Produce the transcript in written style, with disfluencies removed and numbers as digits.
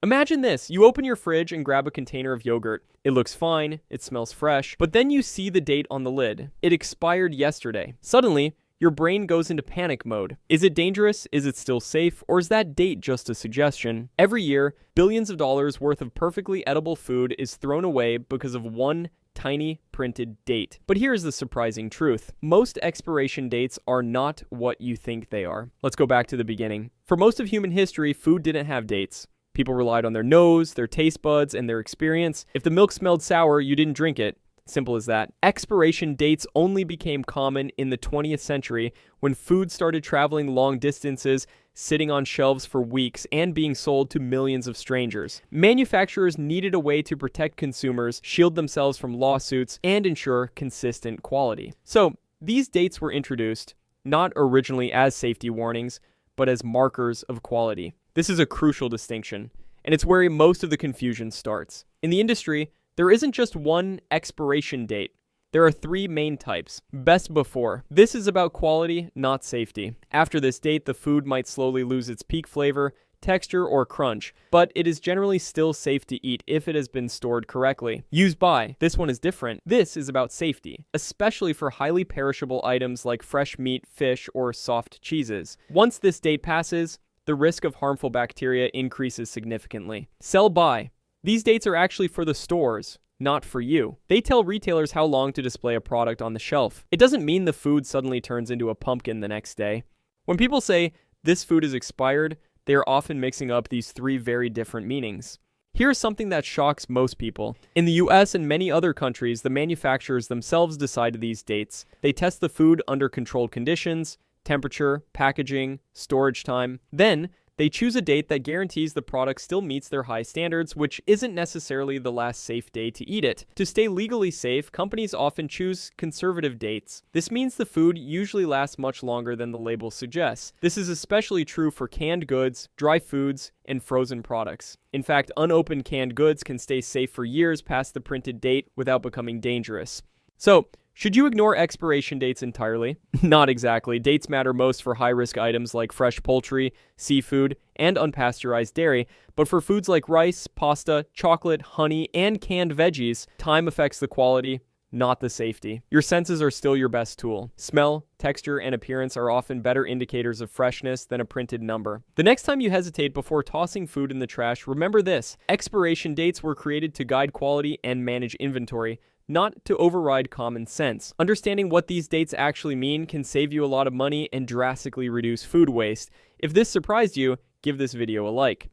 Imagine this, you open your fridge and grab a container of yogurt. It looks fine, it smells fresh, but then you see the date on the lid. It expired yesterday. Suddenly, your brain goes into panic mode. Is it dangerous? Is it still safe? Or is that date just a suggestion? Every year, billions of dollars worth of perfectly edible food is thrown away because of one tiny printed date. But here's the surprising truth. Most expiration dates are not what you think they are. Let's go back to the beginning. For most of human history, food didn't have dates. People relied on their nose, their taste buds, and their experience. If the milk smelled sour, you didn't drink it. Simple as that. Expiration dates only became common in the 20th century when food started traveling long distances, sitting on shelves for weeks, and being sold to millions of strangers. Manufacturers needed a way to protect consumers, shield themselves from lawsuits, and ensure consistent quality. So, these dates were introduced, not originally as safety warnings, but as markers of quality. This is a crucial distinction, and it's where most of the confusion starts. In the industry, there isn't just one expiration date. There are three main types. Best before. This is about quality, not safety. After this date, the food might slowly lose its peak flavor, texture, or crunch, but it is generally still safe to eat if it has been stored correctly. Use by. This one is different. This is about safety, especially for highly perishable items like fresh meat, fish, or soft cheeses. Once this date passes, the risk of harmful bacteria increases significantly. Sell by. These dates are actually for the stores, not for you. They tell retailers how long to display a product on the shelf. It doesn't mean the food suddenly turns into a pumpkin the next day. When people say, this food is expired, they are often mixing up these three very different meanings. Here's something that shocks most people. In the US and many other countries, the manufacturers themselves decide these dates. They test the food under controlled conditions, temperature, packaging, storage time. Then, they choose a date that guarantees the product still meets their high standards, which isn't necessarily the last safe day to eat it. To stay legally safe, companies often choose conservative dates. This means the food usually lasts much longer than the label suggests. This is especially true for canned goods, dry foods, and frozen products. In fact, unopened canned goods can stay safe for years past the printed date without becoming dangerous. So, should you ignore expiration dates entirely? Not exactly. Dates matter most for high-risk items like fresh poultry, seafood, and unpasteurized dairy, but for foods like rice, pasta, chocolate, honey, and canned veggies, time affects the quality, not the safety. Your senses are still your best tool. Smell, texture, and appearance are often better indicators of freshness than a printed number. The next time you hesitate before tossing food in the trash, remember this: expiration dates were created to guide quality and manage inventory, not to override common sense. Understanding what these dates actually mean can save you a lot of money and drastically reduce food waste. If this surprised you, give this video a like.